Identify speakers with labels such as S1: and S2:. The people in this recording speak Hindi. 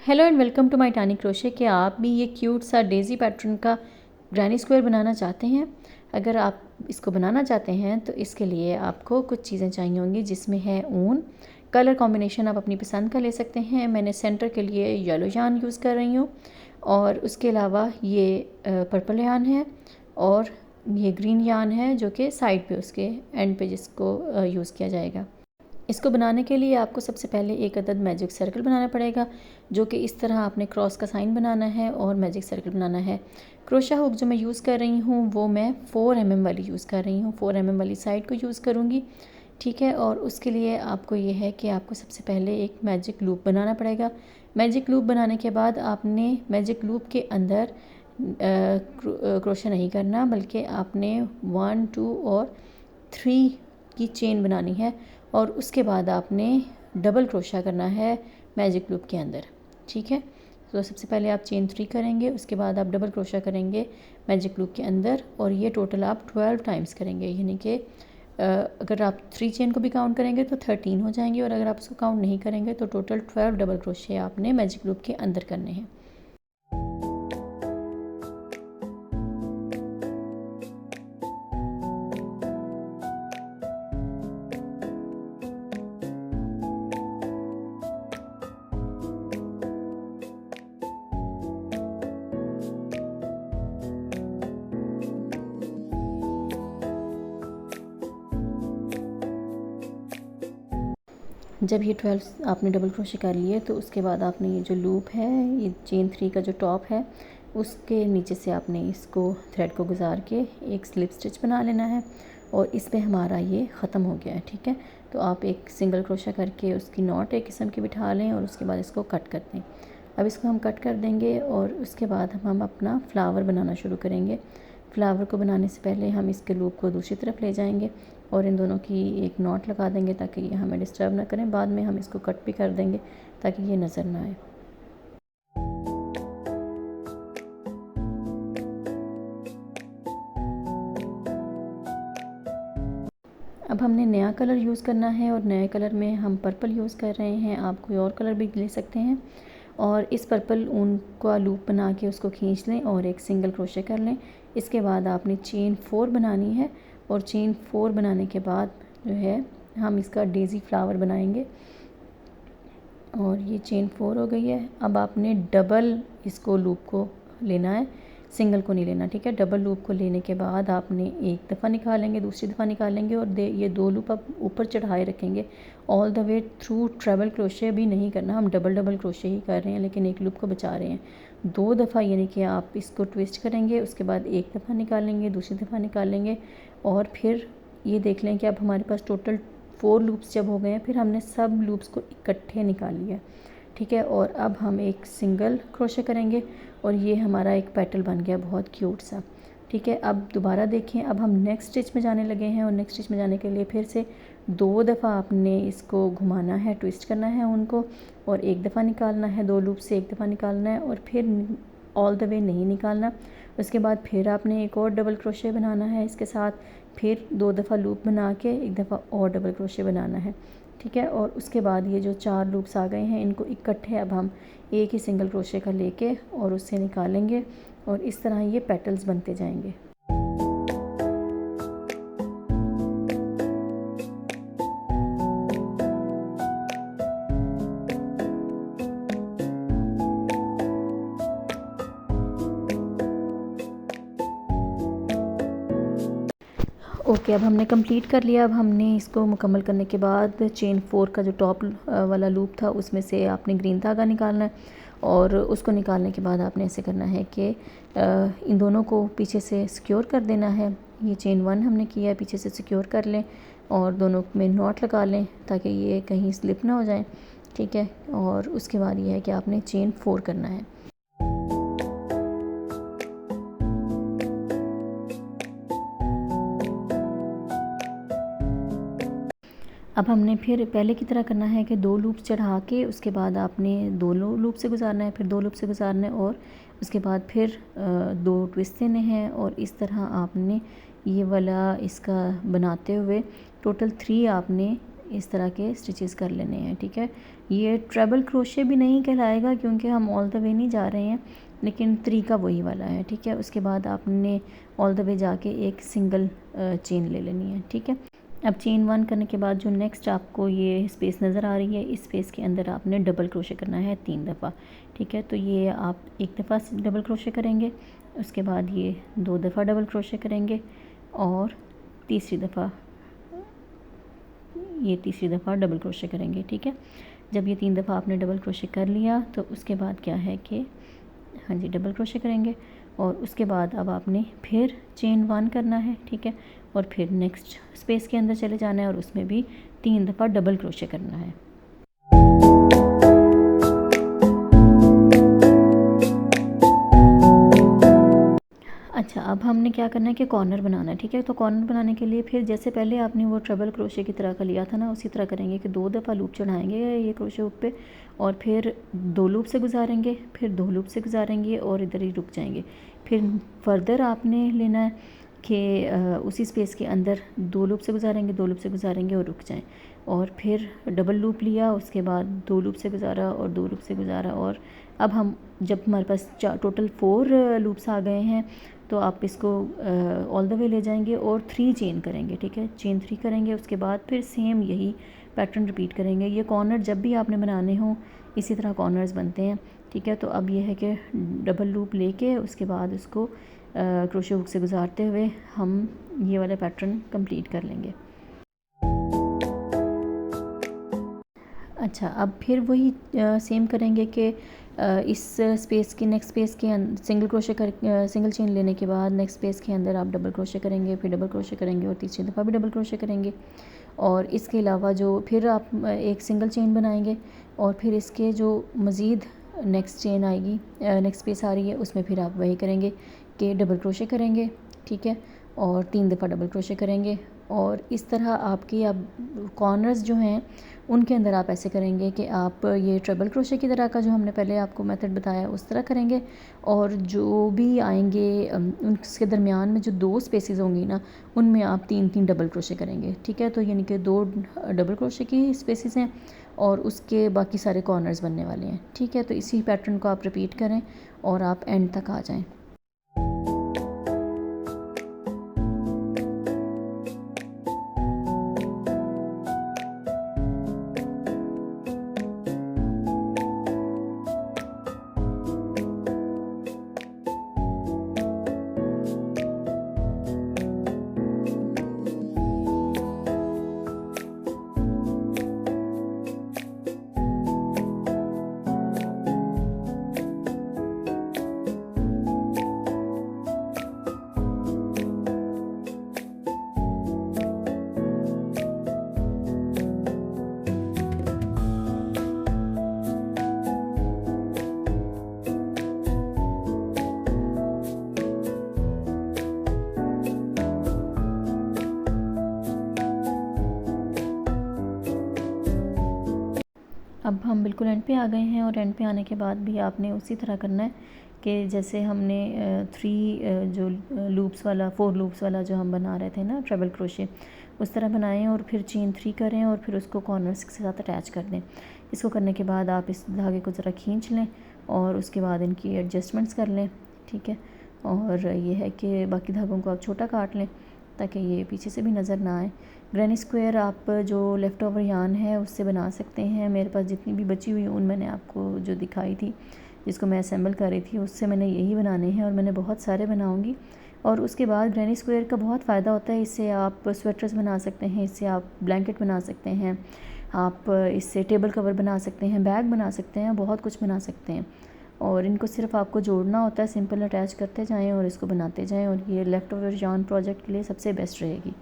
S1: Hello and welcome to my Tani crochet. कि आप भी ये क्यूट सा डेज़ी पैटर्न का ग्रैनी स्क्वायर बनाना चाहते हैं? अगर आप इसको बनाना चाहते हैं तो इसके लिए आपको कुछ चीज़ें चाहिए होंगी, जिसमें है ऊन। कलर कॉम्बिनेशन आप अपनी पसंद का ले सकते हैं। मैंने सेंटर के लिए येलो यान यूज़ कर रही हूँ, और उसके अलावा ये पर्पल यान है, और ये ग्रीन यान है जो कि साइड पे उसके एंड पे जिसको यूज़ किया जाएगा। इसको बनाने के लिए आपको सबसे पहले एक अदद मैजिक सर्कल बनाना पड़ेगा, जो कि इस तरह आपने क्रॉस का साइन बनाना है और मैजिक सर्कल बनाना है। क्रोशा हुक जो मैं यूज़ कर रही हूँ वो मैं 4 mm वाली यूज़ कर रही हूँ, 4 mm वाली साइड को यूज़ करूँगी। ठीक है, और उसके लिए आपको ये है कि आपको सबसे पहले एक मैजिक लूप बनाना पड़ेगा। मैजिक लूप बनाने के बाद आपने मैजिक लूप के अंदर क्रोशा नहीं करना, बल्कि आपने 1 2 और 3 की चेन बनानी है, और उसके बाद आपने डबल क्रोशा करना है मैजिक लूप के अंदर। ठीक है, तो सबसे पहले आप चेन 3 करेंगे, उसके बाद आप डबल क्रोशा करेंगे मैजिक लूप के अंदर, और ये टोटल आप 12 टाइम्स करेंगे। यानी कि अगर आप 3 चेन को भी काउंट करेंगे तो 13 हो जाएंगे, और अगर आप उसको काउंट नहीं करेंगे तो टोटल 12 डबल क्रोशे आपने मैजिक लूप के अंदर करने हैं। जब ये 12 आपने डबल क्रोशे कर लिए तो उसके बाद आपने ये जो लूप है, ये चेन 3 का जो टॉप है, उसके नीचे से आपने इसको थ्रेड को गुजार के एक स्लिप स्टिच बना लेना है, और इस पे हमारा ये ख़त्म हो गया है। ठीक है, तो आप एक सिंगल क्रोशा करके उसकी नॉट एक किस्म की बिठा लें, और उसके बाद इसको कट कर दें। अब इसको हम कट कर देंगे, और उसके बाद हम अपना फ्लावर बनाना शुरू करेंगे। फ्लावर को बनाने से पहले हम इसके लूप को दूसरी तरफ ले जाएंगे और इन दोनों की एक नॉट लगा देंगे, ताकि ये हमें डिस्टर्ब ना करें। बाद में हम इसको कट भी कर देंगे ताकि ये नज़र ना आए। अब हमने नया कलर यूज़ करना है, और नए कलर में हम पर्पल यूज़ कर रहे हैं। आप कोई और कलर भी ले सकते हैं, और इस पर्पल ऊन का लूप बना के उसको खींच लें और एक सिंगल क्रोशे कर लें। इसके बाद आपने चेन 4 बनानी है, और चेन 4 बनाने के बाद जो है हम इसका डेज़ी फ्लावर बनाएंगे। और ये चेन 4 हो गई है। अब आपने डबल इसको लूप को लेना है, सिंगल को नहीं लेना। ठीक है, डबल लूप को लेने के बाद आपने एक दफ़ा निकालेंगे, दूसरी दफ़ा निकालेंगे, और ये 2 लूप आप ऊपर चढ़ाए रखेंगे all the way through. Treble crochet भी नहीं करना, हम डबल डबल क्रोशे ही कर रहे हैं, लेकिन एक लूप को बचा रहे हैं। 2 दफ़ा यानी कि आप इसको ट्विस्ट करेंगे, उसके बाद एक दफ़ा निकालेंगे, दूसरी दफ़ा निकालेंगे, और फिर ये देख लें कि अब हमारे पास टोटल 4 लूप्स जब हो गए हैं, फिर हमने सब लूप्स को इकट्ठे निकाल लिया। ठीक है, और अब हम एक सिंगल क्रोशे करेंगे, और ये हमारा एक पेटल बन गया बहुत क्यूट सा। ठीक है, अब दोबारा देखें, अब हम नेक्स्ट स्टिच में जाने लगे हैं, और नेक्स्ट स्टिच में जाने के लिए फिर से 2 दफ़ा आपने इसको घुमाना है, ट्विस्ट करना है उनको, और एक दफ़ा निकालना है। 2 लूप से एक दफ़ा निकालना है, और फिर ऑल द वे नहीं निकालना। उसके बाद फिर आपने एक और डबल क्रोशे बनाना है इसके साथ, फिर 2 दफ़ा लूप बना के एक दफ़ा और डबल क्रोशे बनाना है। ठीक है, और उसके बाद ये जो 4 लूप्स आ गए हैं, इनको इकट्ठे अब हम एक ही सिंगल क्रोशे का लेके और उससे निकालेंगे, और इस तरह ये पेटल्स बनते जाएंगे। ओके, अब हमने कंप्लीट कर लिया। अब हमने इसको मुकम्मल करने के बाद चेन 4 का जो टॉप वाला लूप था, उसमें से आपने ग्रीन धागा निकालना है, और उसको निकालने के बाद आपने ऐसे करना है कि इन दोनों को पीछे से सिक्योर कर देना है। ये चेन 1 हमने किया है, पीछे से सिक्योर कर लें और दोनों में नॉट लगा लें ताकि ये कहीं स्लिप ना हो जाए। ठीक है, और उसके बाद ये है कि आपने चेन 4 करना है। अब हमने फिर पहले की तरह करना है कि 2 लूप्स चढ़ा के उसके बाद आपने 2 लूप से गुजारना है, फिर 2 लूप से गुजारना है, और उसके बाद फिर 2 ट्विस्ट देने हैं, और इस तरह आपने ये वाला इसका बनाते हुए टोटल 3 आपने इस तरह के स्टिचेस कर लेने हैं, ठीक है। ये ट्रेबल क्रोशे भी नहीं कहलाएगा क्योंकि हम ऑल द वे नहीं जा रहे हैं, लेकिन तरीका वही वाला है, ठीक है। उसके बाद आपने ऑल द वे जाके एक सिंगल चेन ले लेनी है, ठीक है। अब चेन 1 करने के बाद जो नेक्स्ट आपको ये स्पेस नज़र आ रही है, इस स्पेस के अंदर आपने डबल क्रोशे करना है 3 दफ़ा, ठीक है। तो ये आप एक दफ़ा डबल क्रोशे करेंगे, उसके बाद ये 2 दफ़ा डबल क्रोशे करेंगे और तीसरी दफ़ा डबल क्रोशे करेंगे, ठीक है। जब ये 3 दफ़ा आपने डबल क्रोशे कर लिया तो उसके बाद क्या है कि हाँ जी डबल क्रोशे करेंगे और उसके बाद अब आपने फिर चेन 1 करना है, ठीक है। और फिर नेक्स्ट स्पेस के अंदर चले जाना है और उसमें भी 3 दफ़ा डबल क्रोशे करना है। अच्छा, अब हमने क्या करना है कि कॉर्नर बनाना है, ठीक है। तो कॉर्नर बनाने के लिए फिर जैसे पहले आपने वो ट्रिपल क्रोशे की तरह का लिया था ना, उसी तरह करेंगे कि 2 दफ़ा लूप चढ़ाएंगे ये क्रोशे हुक पे और फिर 2 लूप से गुजारेंगे, फिर 2 लूप से गुजारेंगे और इधर ही रुक जाएंगे। फिर फर्दर आपने लेना है कि उसी स्पेस के अंदर 2 लूप से गुजारेंगे, 2 लूप से गुजारेंगे और रुक जाएं और फिर डबल लूप लिया, उसके बाद 2 लूप से गुजारा और 2 लूप से गुजारा। और अब हम जब हमारे पास टोटल 4 लूप्स आ गए हैं तो आप इसको ऑल द वे ले जाएंगे और 3 चेन करेंगे, ठीक है। चेन 3 करेंगे, उसके बाद फिर सेम यही पैटर्न रिपीट करेंगे। ये कॉर्नर जब भी आपने बनाने हों इसी तरह कॉर्नर्स बनते हैं, ठीक है। तो अब ये है कि डबल लूप लेके उसके बाद उसको क्रोशे हुक से गुजारते हुए हम ये वाला पैटर्न कंप्लीट कर लेंगे। अच्छा, अब फिर वही सेम करेंगे कि इस स्पेस के नेक्स्ट स्पेस के सिंगल क्रोशे कर सिंगल चेन लेने के बाद नेक्स्ट स्पेस के अंदर आप डबल क्रोशे करेंगे, फिर डबल क्रोशे करेंगे और तीसरी दफ़ा भी डबल क्रोशे करेंगे। और इसके अलावा जो फिर आप एक सिंगल चेन बनाएंगे और फिर इसके जो मज़ीद नेक्स्ट चेन आएगी, नेक्स्ट स्पेस आ रही है, उसमें फिर आप वही करेंगे कि डबल क्रोशे करेंगे, ठीक है। और 3 दफ़ा डबल क्रोशे करेंगे और इस तरह आपके अब कॉर्नर्स जो हैं उनके अंदर आप ऐसे करेंगे कि आप ये ट्रिपल क्रोशे की तरह का जो हमने पहले आपको मेथड बताया उस तरह करेंगे और जो भी आएंगे उसके दरमियान में जो 2 स्पेसेस होंगी ना, उनमें आप 3-3 डबल क्रोशे करेंगे, ठीक है। तो यानी कि 2 डबल क्रोशे की स्पेसेस हैं और उसके बाकी सारे कॉर्नर्स बनने वाले हैं, ठीक है। तो इसी पैटर्न को आप रिपीट करें और आप एंड तक आ जाएँ। अब हम बिल्कुल एंड पे आ गए हैं और एंड पे आने के बाद भी आपने उसी तरह करना है कि जैसे हमने 3 जो लूप्स वाला 4 लूप्स वाला जो हम बना रहे थे ना ट्रिपल क्रोशे, उस तरह बनाएं और फिर चेन 3 करें और फिर उसको कॉर्नर्स के साथ अटैच कर दें। इसको करने के बाद आप इस धागे को ज़रा खींच लें और उसके बाद इनकी एडजस्टमेंट्स कर लें, ठीक है। और ये है कि बाकी धागों को आप छोटा काट लें ताकि ये पीछे से भी नज़र ना आए। ग्रैनी स्क्वायर आप जो लेफ़्ट ओवर यार्न है उससे बना सकते हैं। मेरे पास जितनी भी बची हुई ऊन मैंने आपको जो दिखाई थी जिसको मैं असेंबल कर रही थी उससे मैंने यही बनाने हैं और मैंने बहुत सारे बनाऊंगी। और उसके बाद ग्रैनी स्क्वायर का बहुत फ़ायदा होता है, इससे आप स्वेटर्स बना सकते हैं, इससे आप ब्लैंकेट बना सकते हैं, आप इससे टेबल कवर बना सकते हैं, बैग बना सकते हैं, बहुत कुछ बना सकते हैं। और इनको सिर्फ आपको जोड़ना होता है, सिंपल अटैच करते जाएं और इसको बनाते जाएं और ये लेफ़्ट ओवर यार्न प्रोजेक्ट के लिए सबसे बेस्ट रहेगी।